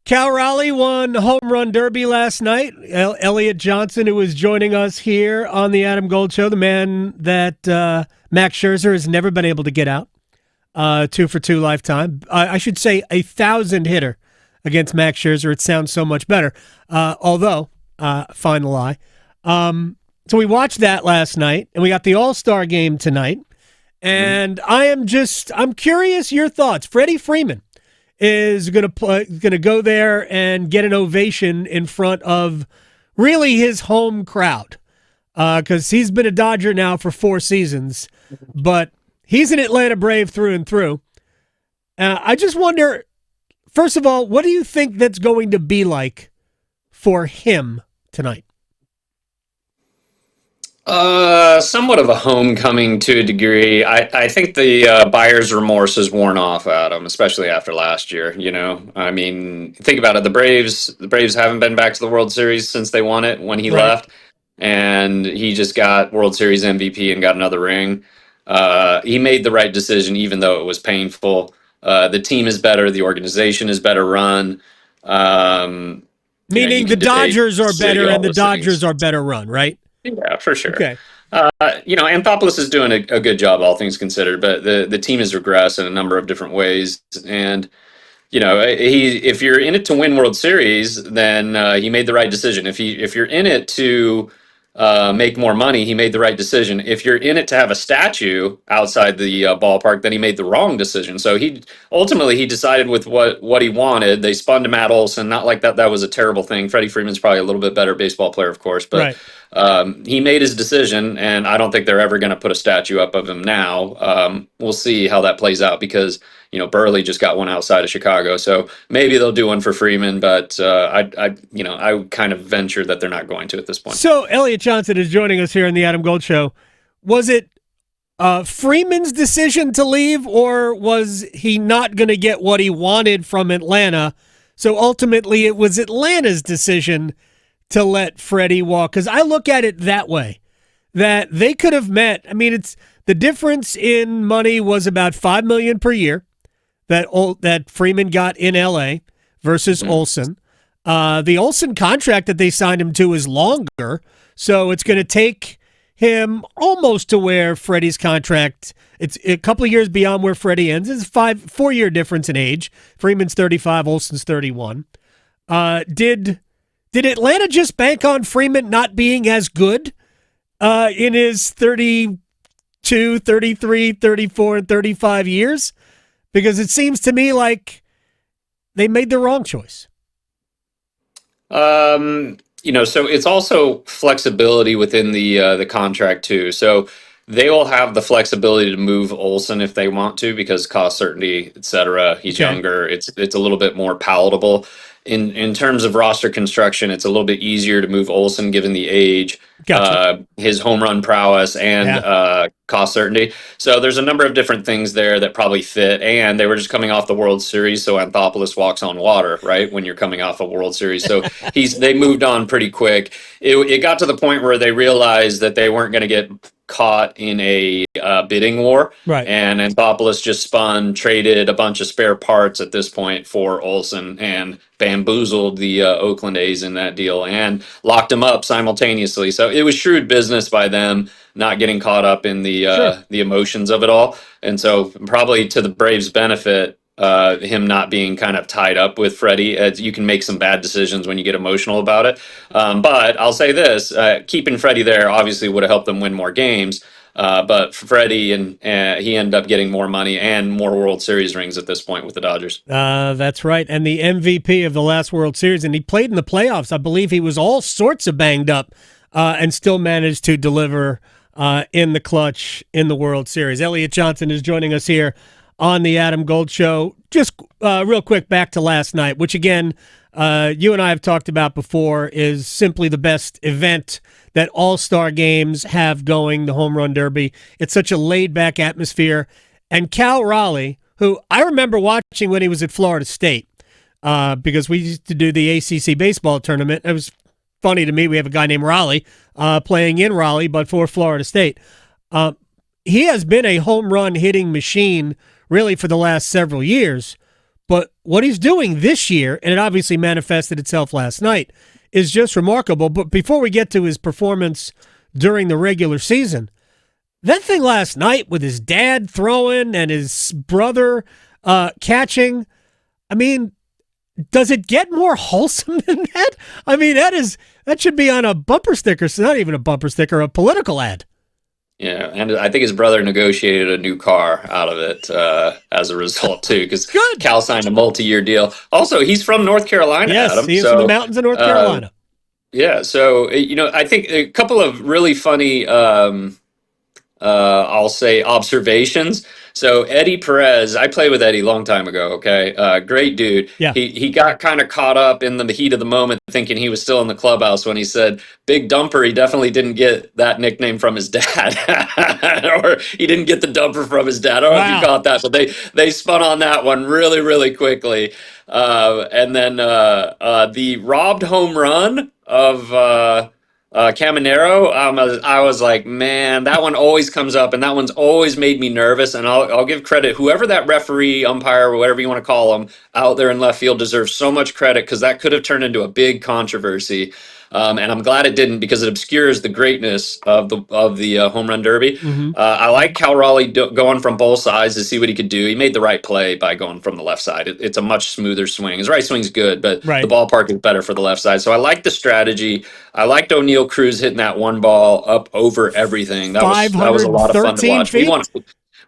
Cal Raleigh won the home run derby last night. Elliot Johnson, who was joining us here on the Adam Gold Show, the man that Max Scherzer has never been able to get out. 2-for-2 lifetime. I should say 1,000 hitter against Max Scherzer. It sounds so much better. Although, find the lie. So we watched that last night, and we got the All-Star game tonight. And I'm curious your thoughts. Freddie Freeman is going to go there and get an ovation in front of really his home crowd because he's been a Dodger now for 4 seasons, but he's an Atlanta Brave through and through. I just wonder, first of all, what do you think that's going to be like for him tonight? Somewhat of a homecoming to a degree. I think the buyer's remorse is worn off at him, especially after last year. I mean, think about it. The Braves haven't been back to the World Series since they won it when he left, and he just got World Series MVP and got another ring. He made the right decision, even though it was painful. The team is better. The organization is better run. Meaning the Dodgers are better and the Dodgers are better run, right? Yeah, for sure. Okay. Anthopoulos is doing a good job, all things considered, but the team has regressed in a number of different ways. And, if you're in it to win World Series, then he made the right decision. If you're in it to make more money, he made the right decision. If you're in it to have a statue outside the ballpark, then he made the wrong decision. So he decided with what he wanted. They spun to Matt Olson. Not like that was a terrible thing. Freddie Freeman's probably a little bit better baseball player, of course, but he made his decision, and I don't think they're ever going to put a statue up of him now. We'll see how that plays out because Burley just got one outside of Chicago, so maybe they'll do one for Freeman, but I kind of venture that they're not going to at this point. So Elliot Johnson is joining us here on the Adam Gold Show. Was it Freeman's decision to leave, or was he not going to get what he wanted from Atlanta? So ultimately, it was Atlanta's decision to let Freddie walk. Because I look at it that way, that they could have met. I mean, it's the difference in money was about $5 million per year that Freeman got in L.A. versus Olson. The Olson contract that they signed him to is longer, so it's going to take him almost to where Freddie's contract. It's a couple of years beyond where Freddie ends. It's a 4-year difference in age. Freeman's 35, Olson's 31. Did Atlanta just bank on Freeman not being as good in his 32, 33, 34, and 35 years? Because it seems to me like they made the wrong choice. So it's also flexibility within the contract too. So they will have the flexibility to move Olson if they want to, because cost certainty, et cetera. He's younger. It's a little bit more palatable. In terms of roster construction, it's a little bit easier to move Olson given the age, his home run prowess, and cost certainty. So there's a number of different things there that probably fit. And they were just coming off the World Series, so Anthopoulos walks on water, right? When you're coming off a World Series, so they moved on pretty quick. It got to the point where they realized that they weren't going to get caught in a bidding war, right? And Anthopoulos just traded a bunch of spare parts at this point for Olson and bamboozled the Oakland A's in that deal and locked him up simultaneously. So it was shrewd business by them, not getting caught up in the emotions of it all. And so probably to the Braves' benefit, him not being kind of tied up with Freddie, you can make some bad decisions when you get emotional about it. But I'll say this, keeping Freddie there obviously would have helped them win more games. But Freddie he ended up getting more money and more World Series rings at this point with the Dodgers. That's right. And the MVP of the last World Series, and he played in the playoffs. I believe he was all sorts of banged up and still managed to deliver in the clutch in the World Series. Elliot Johnson is joining us here on the Adam Gold Show. Just real quick, back to last night, which again, you and I have talked about before, is simply the best event that all-star games have going, the Home Run Derby. It's such a laid-back atmosphere. And Cal Raleigh, who I remember watching when he was at Florida State, because we used to do the ACC baseball tournament. It was funny to me. We have a guy named Raleigh playing in Raleigh, but for Florida State. He has been a home run hitting machine really for the last several years, But what he's doing this year, and it obviously manifested itself last night, is just remarkable. But before we get to his performance during the regular season, that thing last night with his dad throwing and his brother catching, I mean, does it get more wholesome than that? I mean, that should be on a bumper sticker. So not even a bumper sticker, a political ad. Yeah, and I think his brother negotiated a new car out of it as a result too, because Cal signed a multi-year deal. Also, he's from North Carolina, yes, Adam. He is from the mountains of North Carolina. Yeah, so I think a couple of really funny, I'll say, observations. So Eddie Perez, I played with Eddie a long time ago. Okay, great dude. Yeah. He got kind of caught up in the heat of the moment, thinking he was still in the clubhouse when he said "Big Dumper." He definitely didn't get that nickname from his dad, or he didn't get the dumper from his dad. I don't know if you caught that, but they spun on that one really, really quickly. And then the robbed home run of Caminero, I was like, man, that one always comes up, and that one's always made me nervous. And I'll give credit, whoever that referee, umpire, or whatever you want to call them, out there in left field deserves so much credit, because that could have turned into a big controversy. And I'm glad it didn't, because it obscures the greatness of the home run derby. Mm-hmm. I like Cal Raleigh going from both sides to see what he could do. He made the right play by going from the left side. It's a much smoother swing. His right swing's good, but the ballpark is better for the left side. So I like the strategy. I liked O'Neill Cruz hitting that one ball up over everything. That was a lot of fun to watch.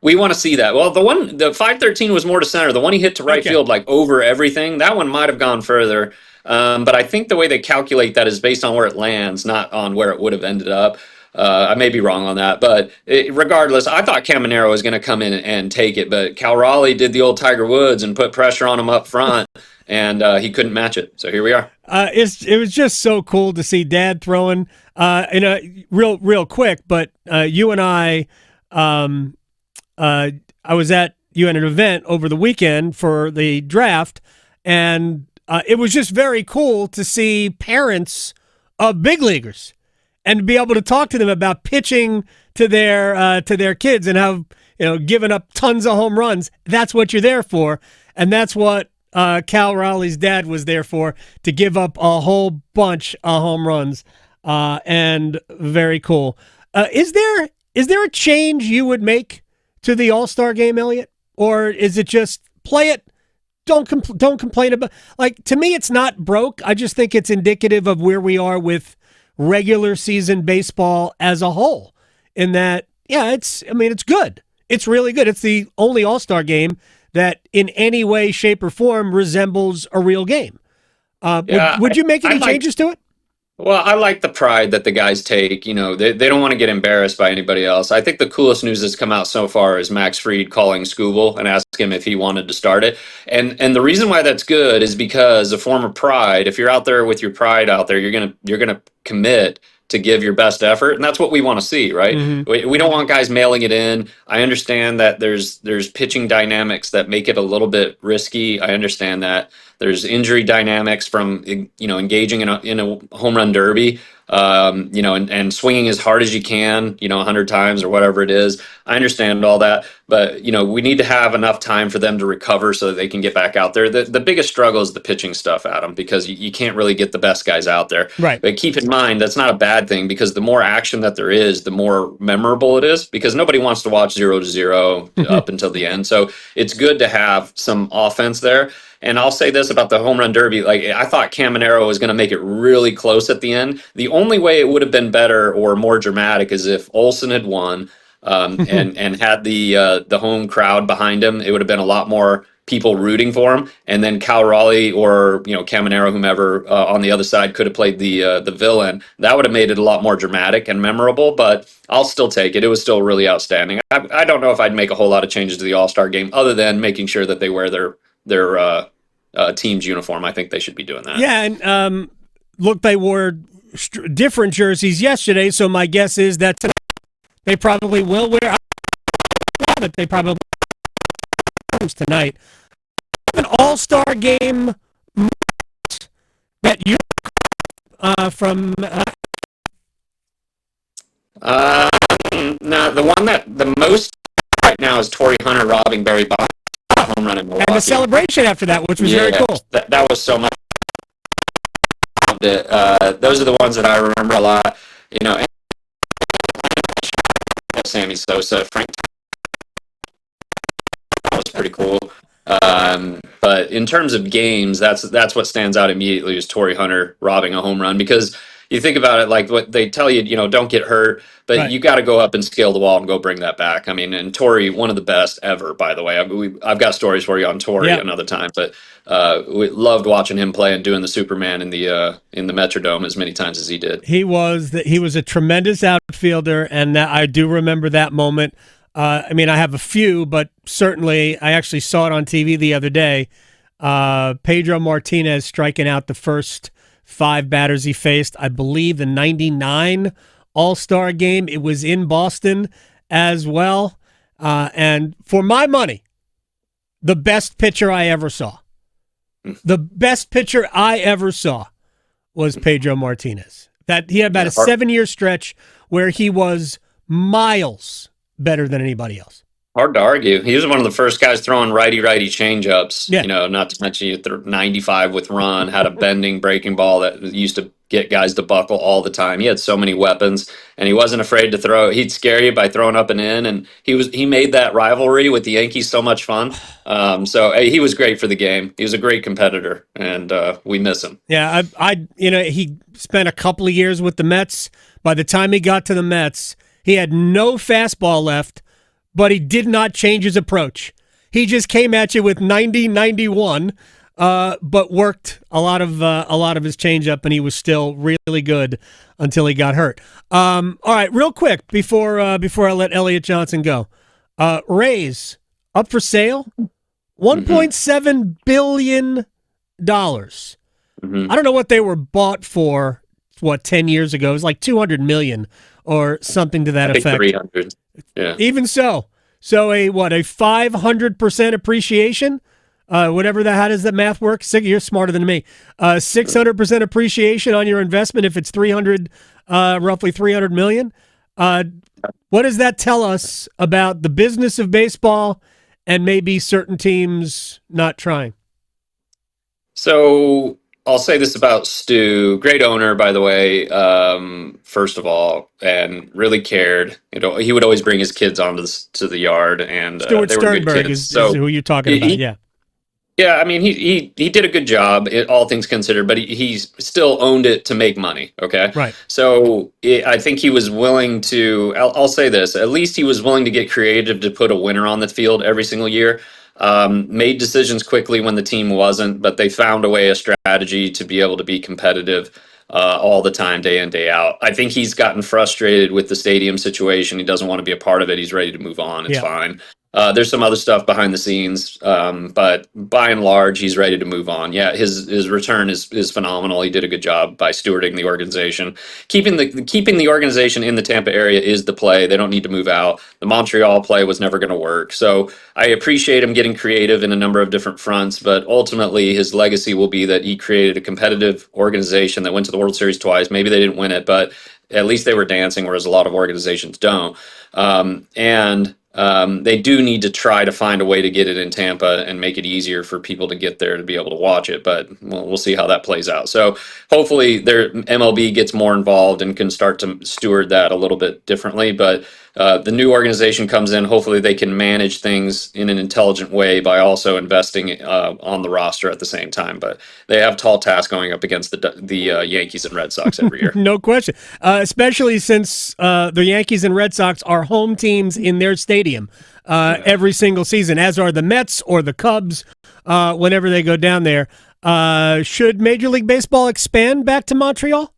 We want to see that. Well, the 513 was more to center. The one he hit to right field, like over everything, that one might have gone further. But I think the way they calculate that is based on where it lands, not on where it would have ended up. I may be wrong on that, but regardless, I thought Caminero was going to come in and take it, but Cal Raleigh did the old Tiger Woods and put pressure on him up front, and he couldn't match it. So here we are. It was just so cool to see Dad throwing. Real quick, but you and I was at an event over the weekend for the draft, and it was just very cool to see parents of big leaguers and to be able to talk to them about pitching to their kids and how, giving up tons of home runs. That's what you're there for, and that's what Cal Raleigh's dad was there for, to give up a whole bunch of home runs. And very cool. Is there a change you would make to the All-Star game, Elliot, or is it just play it? Don't complain about. Like, to me, it's not broke. I just think it's indicative of where we are with regular season baseball as a whole. In that, it's good. It's really good. It's the only All-Star game that in any way, shape, or form resembles a real game. Would you make any changes to it? Well, I like the pride that the guys take. They don't want to get embarrassed by anybody else. I think the coolest news that's come out so far is Max Fried calling Scooble and asking him if he wanted to start it. And the reason why that's good is because a former pride, if you're out there with your pride out there, you're gonna commit to give your best effort, and that's what we want to see, right? Mm-hmm. We don't want guys mailing it in. I understand that there's pitching dynamics that make it a little bit risky. I understand that there's injury dynamics from engaging in a home run derby, and swinging as hard as you can, 100 times or whatever it is. I understand all that, but we need to have enough time for them to recover so that they can get back out there. The biggest struggle is the pitching stuff, Adam, because you can't really get the best guys out there. Right. But keep in mind, that's not a bad thing, because the more action that there is, the more memorable it is, because nobody wants to watch 0-0 up until the end. So it's good to have some offense there. And I'll say this about the home run derby. Like, I thought Caminero was going to make it really close at the end. The only way it would have been better or more dramatic is if Olson had won and had the home crowd behind him. It would have been a lot more people rooting for him. And then Cal Raleigh or Caminero, whomever on the other side could have played the villain. That would have made it a lot more dramatic and memorable. But I'll still take it. It was still really outstanding. I don't know if I'd make a whole lot of changes to the All-Star game other than making sure that they wear their team's uniform. I think they should be doing that. Yeah, and look, they wore different jerseys yesterday, so my guess is that tonight they probably will wear, but they probably tonight. An All-Star game that you from no, the one that the most right now is Torrey Hunter robbing Barry Bonds. home run in Milwaukee. And the celebration after that, which was very cool. That was so much. Loved it. Those are the ones that I remember a lot. You know, Sammy Sosa, Frank was pretty cool. But in terms of games, that's what stands out immediately is Torrey Hunter robbing a home run, because you think about it, like what they tell you, don't get hurt, but Right. you got to go up and scale the wall and go bring that back. I mean, and Torrey, one of the best ever, by the way. I've got stories for you on Torrey another time, but we loved watching him play and doing the Superman in the Metrodome as many times as he did. He was a tremendous outfielder, and I do remember that moment. I mean, I have a few, but certainly I actually saw it on TV the other day. Pedro Martinez striking out the first 5 batters he faced. I believe the 99 All-Star game. It was in Boston as well. And for my money, the best pitcher I ever saw. The best pitcher I ever saw was Pedro Martinez. That he had about a 7-year stretch where he was miles better than anybody else. Hard to argue. He was one of the first guys throwing righty-righty changeups. Yeah. Not to mention he threw 95 with run, had a bending breaking ball that used to get guys to buckle all the time. He had so many weapons, and he wasn't afraid to throw. He'd scare you by throwing up and in, and he made that rivalry with the Yankees so much fun. So he was great for the game. He was a great competitor, and we miss him. Yeah, he spent a couple of years with the Mets. By the time he got to the Mets, he had no fastball left, but he did not change his approach. He just came at you with 90, 91, but worked a lot of his changeup, and he was still really good until he got hurt. All right, real quick before I let Elliot Johnson go, Rays up for sale, $1.7 billion. I don't know what they were bought for. 10 years ago? It was like $200 million or something to that effect. 300. Yeah. Even so. So a 500% appreciation? Whatever that, how does that math work? You're smarter than me. 600% appreciation on your investment if it's roughly $300 million. What does that tell us about the business of baseball and maybe certain teams not trying? So I'll say this about Stu, great owner, by the way, first of all, and really cared. He would always bring his kids onto the yard, and Stuart they were good Sternberg kids. is who you're talking about, yeah. Yeah, I mean, he did a good job, all things considered, but he still owned it to make money, okay? Right. So I think he was willing to, I'll say this, at least he was willing to get creative to put a winner on the field every single year. Made decisions quickly when the team wasn't, but they found a strategy to be able to be competitive all the time, day in, day out. I think he's gotten frustrated with the stadium situation. He doesn't want to be a part of it. He's ready to move on. It's fine. There's some other stuff behind the scenes, but by and large, he's ready to move on. Yeah, his return is phenomenal. He did a good job by stewarding the organization. Keeping the organization in the Tampa area is the play. They don't need to move out. The Montreal play was never going to work. So I appreciate him getting creative in a number of different fronts, but ultimately his legacy will be that he created a competitive organization that went to the World Series twice. Maybe they didn't win it, but at least they were dancing, whereas a lot of organizations don't. They do need to try to find a way to get it in Tampa and make it easier for people to get there to be able to watch it. But we'll see how that plays out. So hopefully their MLB gets more involved and can start to steward that a little bit differently. But the new organization comes in. Hopefully they can manage things in an intelligent way by also investing on the roster at the same time. But they have tall tasks going up against the Yankees and Red Sox every year. No question, especially since the Yankees and Red Sox are home teams in their stadium every single season, as are the Mets or the Cubs whenever they go down there. Should Major League Baseball expand back to Montreal?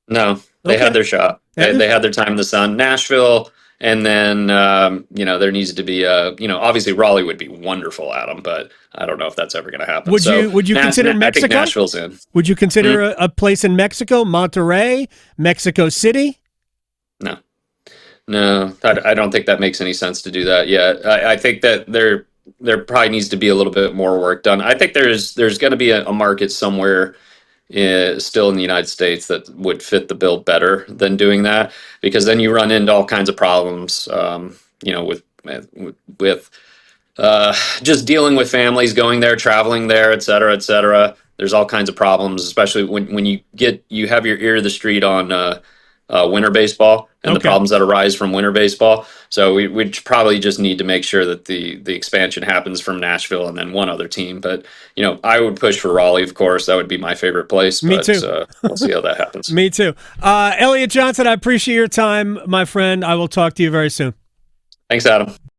No, they had their shot. They had their time in the sun. Nashville, and then there needs to be obviously Raleigh would be wonderful, Adam, but I don't know if that's ever going to happen. Would you consider Mexico? I think Nashville's in. Would you consider a place in Mexico, Monterrey, Mexico City? No, I don't think that makes any sense to do that yet. I think that there probably needs to be a little bit more work done. I think there's going to be a market somewhere still in the United States that would fit the bill better than doing that, because then you run into all kinds of problems, with just dealing with families, going there, traveling there, et cetera, et cetera. There's all kinds of problems, especially when you have your ear to the street on winter baseball and the Okay. problems that arise from winter baseball. So we probably just need to make sure that the expansion happens from Nashville and then one other team. But I would push for Raleigh, of course. That would be my favorite place. Me But too. we'll see how that happens. Me too. Elliot Johnson, I appreciate your time, my friend. I will talk to you very soon. Thanks, Adam.